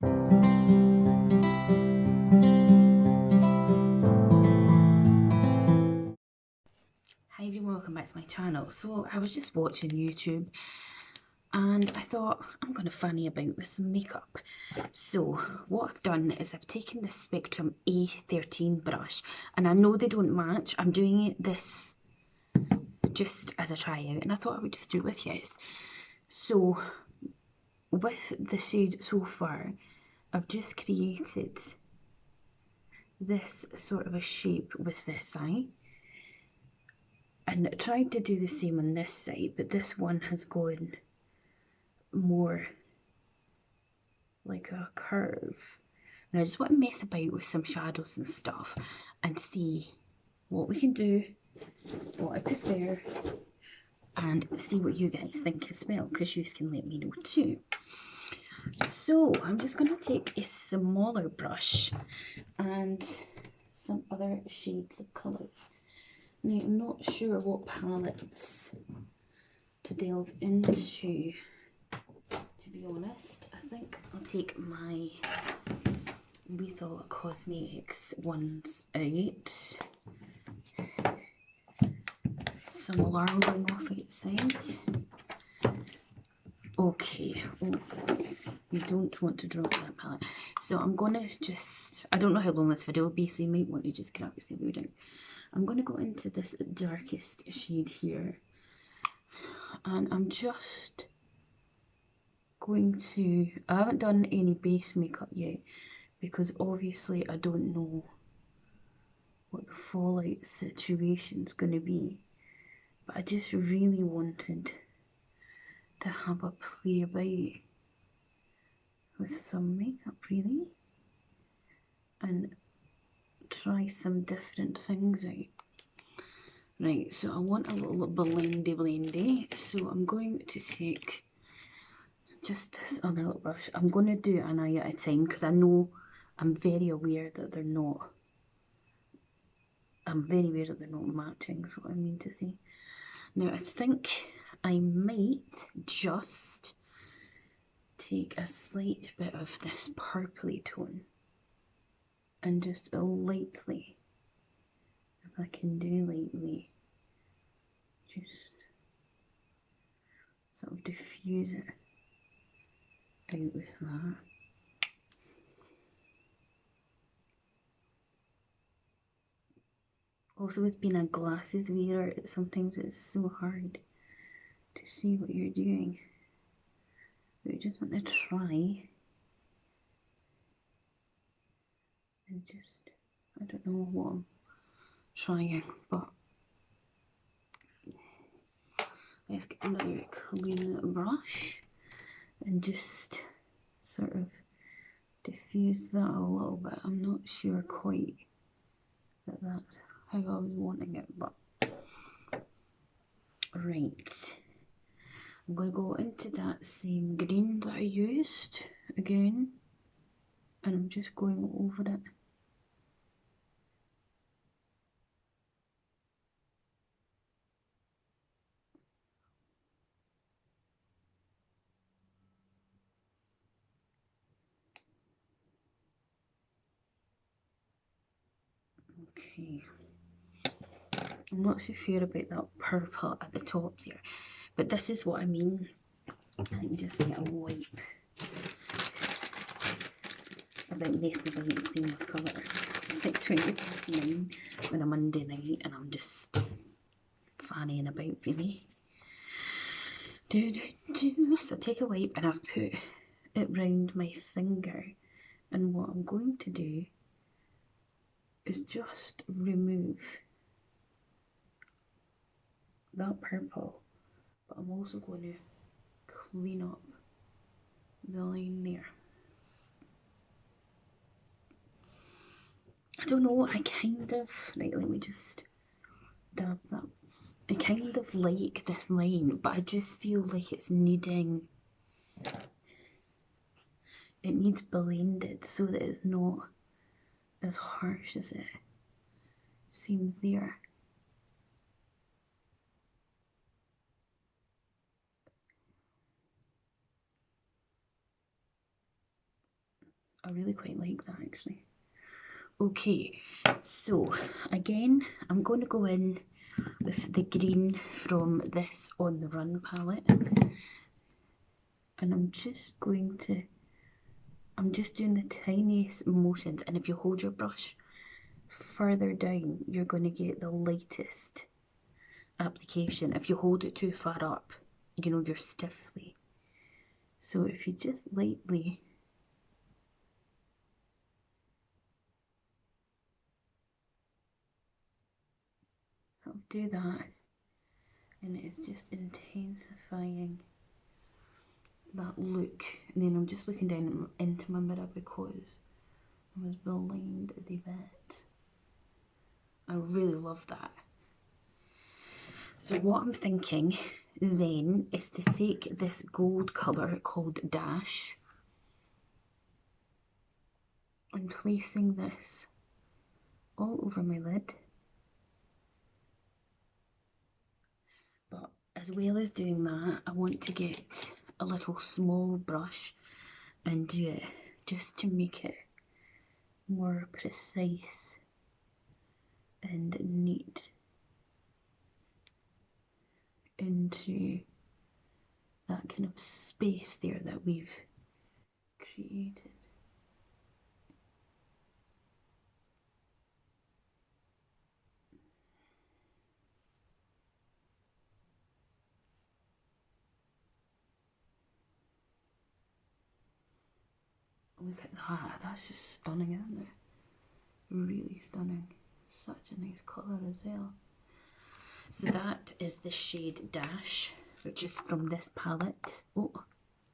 Hi everyone, welcome back to my channel. So I was just watching YouTube and I thought I'm going to funny about with some makeup. So what I've done is I've taken this Spectrum A13 brush, and I know they don't match. I'm doing this just as a tryout and I thought I would just do it with you. So with the shade So Far, I've just created this sort of a shape with this eye. And I tried to do the same on this side, but this one has gone more like a curve. And I just want to mess about with some shadows and stuff and see what we can do, what I prefer, and see what you guys think as well, because you can let me know too. So I'm just going to take a smaller brush and some other shades of colours. Now, I'm not sure what palettes to delve into, to be honest. I think I'll take my Lethal Cosmetics ones out. Some alarm going off outside. Okay, oh, you don't want to drop that palette. So I'm gonna just, I don't know how long this video will be, so you might want to just grab yourself a drink. I'm gonna go into this darkest shade here, and I'm just going to, I haven't done any base makeup yet because obviously I don't know what the fallout situation's gonna be, but I just really wanted to have a play about with some makeup, really, and try some different things out. Right, so I want a little blendy, so I'm going to take just this other little brush. I'm going to do an eye at a time because I know I'm very aware that they're not, matching, is what I mean to say. Now I think I might just take a slight bit of this purpley tone and just lightly, if I can do lightly, just sort of diffuse it out with that. Also, with being a glasses wearer, sometimes it's so hard to see what you're doing. But you just want to try and just, I don't know what I'm trying, but let's get another clean brush and just sort of diffuse that a little bit. I'm not sure quite that that's how I was wanting it, but right. I'm going to go into that same green that I used again, and I'm just going over it. Okay. I'm not so sure about that purple at the top there, but this is what I mean. I think just get a wipe about messing about and playing with colour. It's like 9 on a Monday night and I'm just fannying about, really. So take a wipe and I've put it round my finger, and what I'm going to do is just remove that purple, but I'm also going to clean up the line there. I don't know, I kind of, right, let me just dab that. I kind of like this line, but I just feel like it's needing, it needs blended so that it's not as harsh as it seems there. I really quite like that actually. Okay, so again, I'm going to go in with the green from this On the Run palette. And I'm just doing the tiniest motions, and if you hold your brush further down, you're going to get the lightest application. If you hold it too far up, you know, you're stiffly. So if you just lightly do that, and it's just intensifying that look. And then I'm just looking down into my mirror because I was blind as a bat. I really love that. So what I'm thinking then is to take this gold colour called Dash and placing this all over my lid. But as well as doing that, I want to get a little small brush and do it just to make it more precise and neat into that kind of space there that we've created. Look at that, that's just stunning, isn't it? Really stunning. Such a nice colour as well. So that is the shade Dash, which is from this palette. Oh,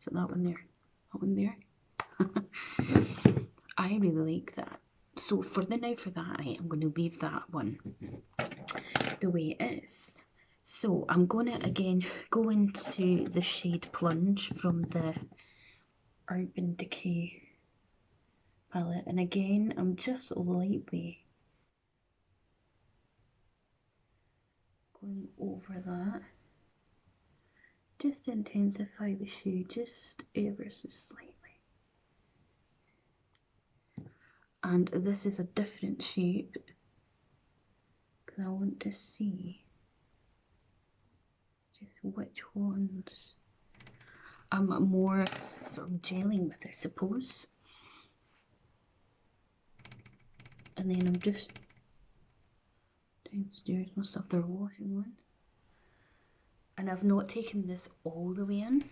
is it that one there? That one there? I really like that. So for that, I'm going to leave that one the way it is. So I'm going to again go into the shade Plunge from the Urban Decay palette, and again I'm just lightly going over that just to intensify the shade just ever so slightly. And this is a different shape because I want to see just which ones I'm more sort of gelling with, I suppose. And then I'm just downstairs myself, they're washing one. And I've not taken this all the way in.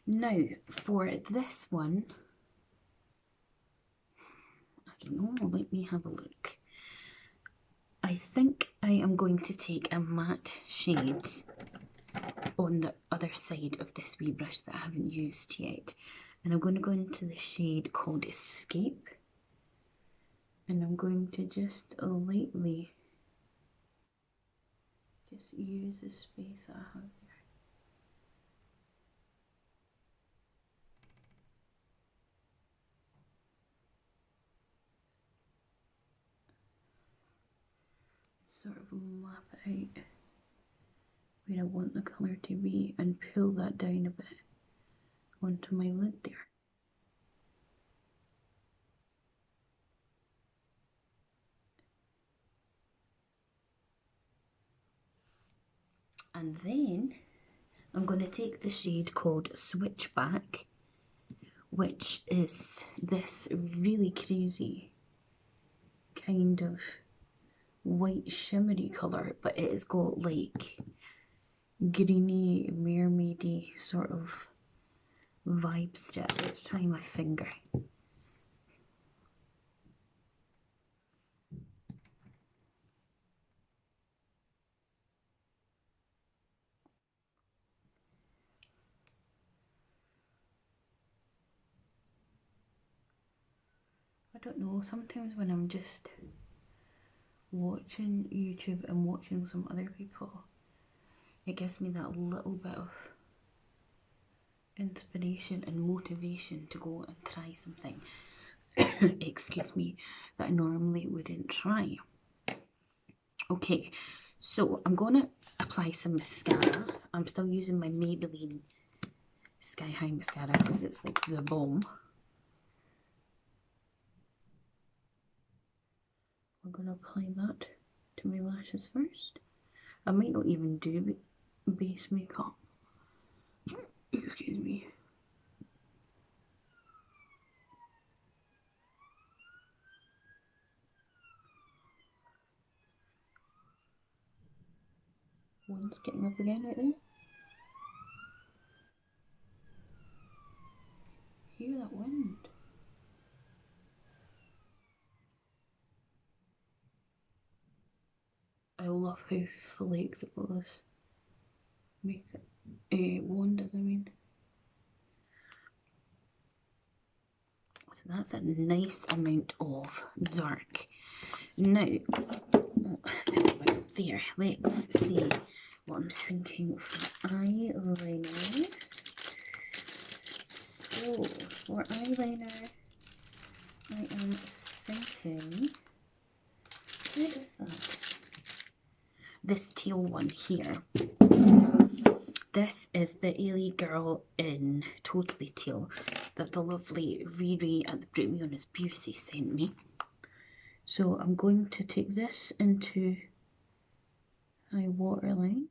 Now, for this one, I don't know, let me have a look. I think I am going to take a matte shade on the other side of this wee brush that I haven't used yet. And I'm going to go into the shade called Escape. And I'm going to just lightly just use the space that I have there. Sort of map it out where I want the colour to be and pull that down a bit onto my lid there. And then I'm going to take the shade called Switchback, which is this really crazy kind of white shimmery colour, but it has got like greeny, mermaidy sort of vibes to it. Let's try my finger. I don't know, sometimes when I'm just watching YouTube and watching some other people, it gives me that little bit of inspiration and motivation to go and try something, excuse me, that I normally wouldn't try. Okay, so I'm going to apply some mascara. I'm still using my Maybelline Sky High mascara because it's like the bomb. We're going to apply that to my lashes first. I might not even do base makeup. Excuse me. One's getting up again right there. Hear that wind? I love how flexible this makeup wand is, I mean. So that's a nice amount of dark. Now, there, let's see what I'm thinking for eyeliner. So, for eyeliner, I am thinking, where is that? This teal one here. This is the Ailey girl in Totally Teal that the lovely Riri at the Brilliant Honest Beauty sent me. So I'm going to take this into my waterline.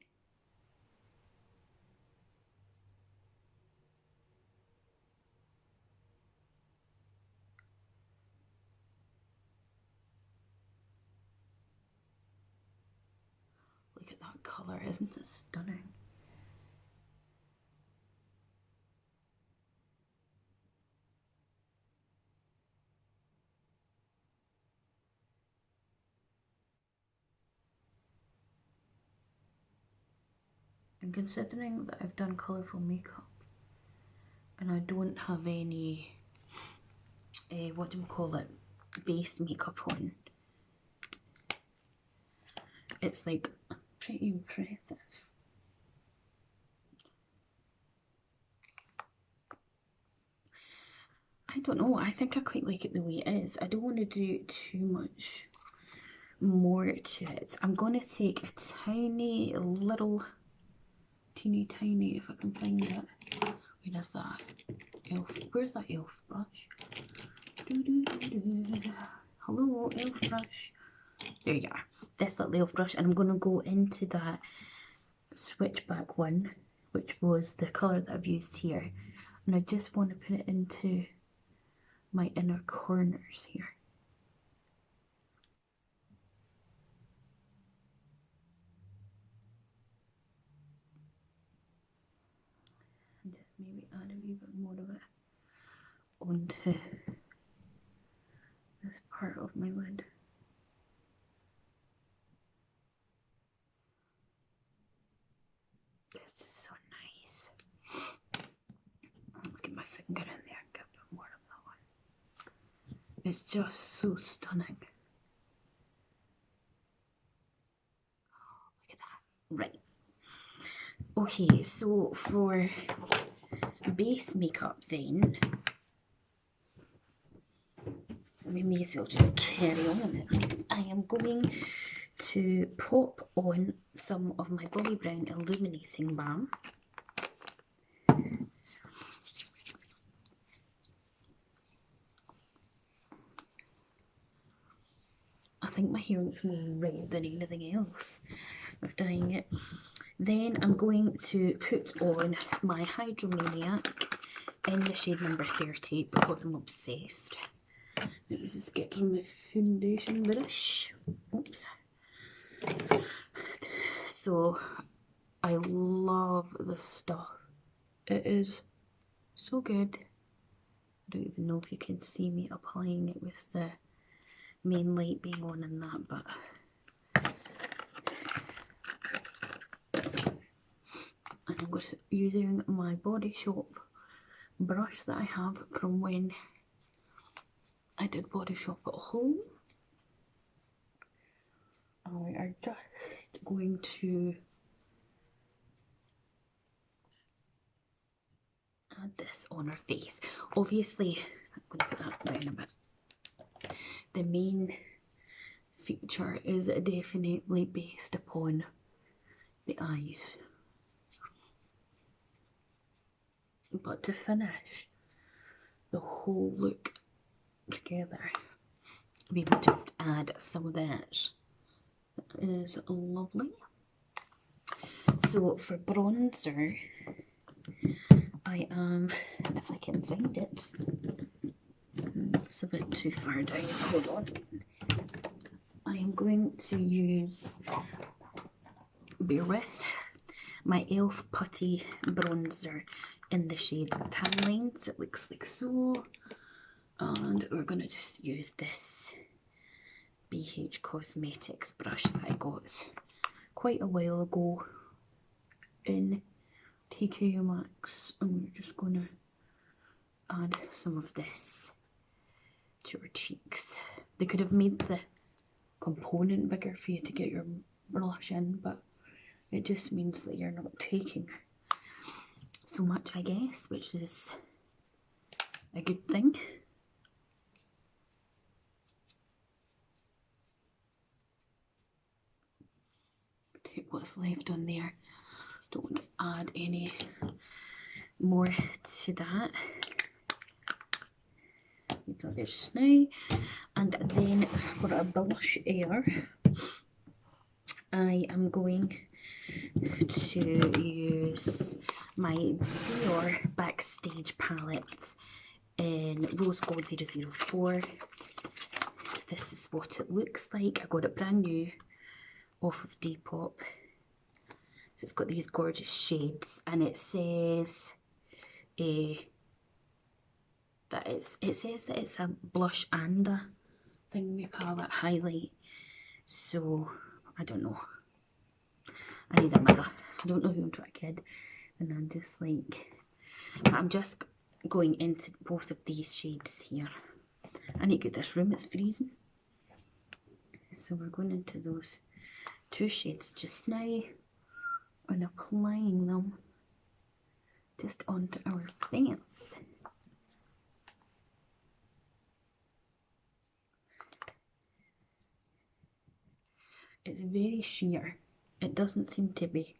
Look at that colour, isn't it stunning? And considering that I've done colourful makeup and I don't have any, what do we call it, base makeup on, it's like pretty impressive. I don't know, I think I quite like it the way it is. I don't want to do too much more to it. I'm going to take a tiny little, teeny tiny, if I can find it. Where is that? Where's that elf brush? Hello, elf brush. There you are. This little elf brush, and I'm going to go into that switchback one, which was the colour that I've used here. And I just want to put it into my inner corners here. And just maybe add a wee bit more of it onto this part of my lid. This is so nice. Let's get my finger in there and get a bit more of that one. It's just so stunning. Oh, look at that. Right. Okay, so for base makeup then, we may as well just carry on. I am going to pop on some of my Bobbi Brown Illuminating Balm. I think my hair looks more red than anything else. I'm dyeing it. Then I'm going to put on my Hydromaniac in the shade number 30 because I'm obsessed. Let me just get my foundation brush. Oops. So, I love this stuff. It is so good. I don't even know if you can see me applying it with the main light being on and that, but and I'm just using my Body Shop brush that I have from when I did Body Shop at home. And we are just going to add this on our face. Obviously, I'm going to put that down a bit. The main feature is definitely based upon the eyes. But to finish the whole look together, we will just add some of that. That is lovely. So for bronzer, I am, if I can find it, it's a bit too far down, hold on. I am going to use, bear with, my e.l.f. Putty bronzer in the shade Tan Lines. It looks like so. And we're going to just use this BH Cosmetics brush that I got quite a while ago in TK Maxx. And we're just going to add some of this to our cheeks. They could have made the component bigger for you to get your blush in, but it just means that you're not taking so much, I guess, which is a good thing. Take what's left on there. Don't add any more to that. Leave that there just now. And then for a blush air, I am going to use my Dior Backstage palette in Rose Gold 004. This is what it looks like. I got it brand new off of Depop. So it's got these gorgeous shades, and it says that it's a blush and a thingy palette highlight. So I don't know. I need a mirror. I don't know who I'm trying to kid. And I'm just like, but I'm just going into both of these shades here. I need to get this room, it's freezing. So we're going into those two shades just now and applying them just onto our face. It's very sheer. It doesn't seem to be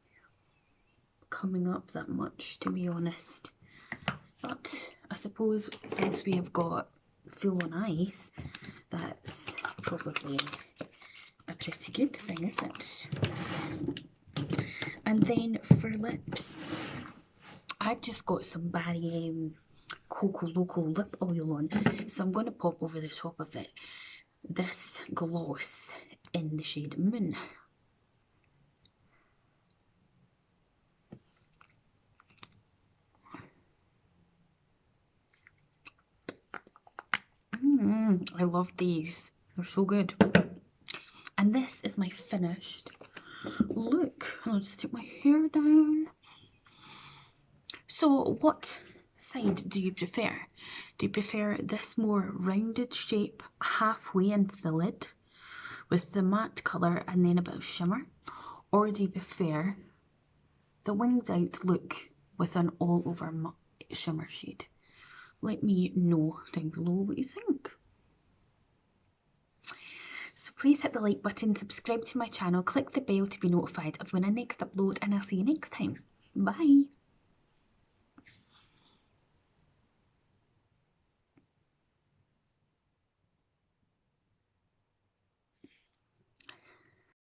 coming up that much, to be honest. But I suppose since we have got full on eyes, that's probably a pretty good thing, isn't it? And then for lips, I've just got some Barry Coco Loco lip oil on, so I'm going to pop over the top of it this gloss in the shade Moon. I love these. They're so good. And this is my finished look. I'll just take my hair down. So what side do you prefer? Do you prefer this more rounded shape halfway into the lid with the matte colour and then a bit of shimmer? Or do you prefer the winged out look with an all over shimmer shade? Let me know down below what you think. So please hit the like button, subscribe to my channel, click the bell to be notified of when I next upload, and I'll see you next time. Bye!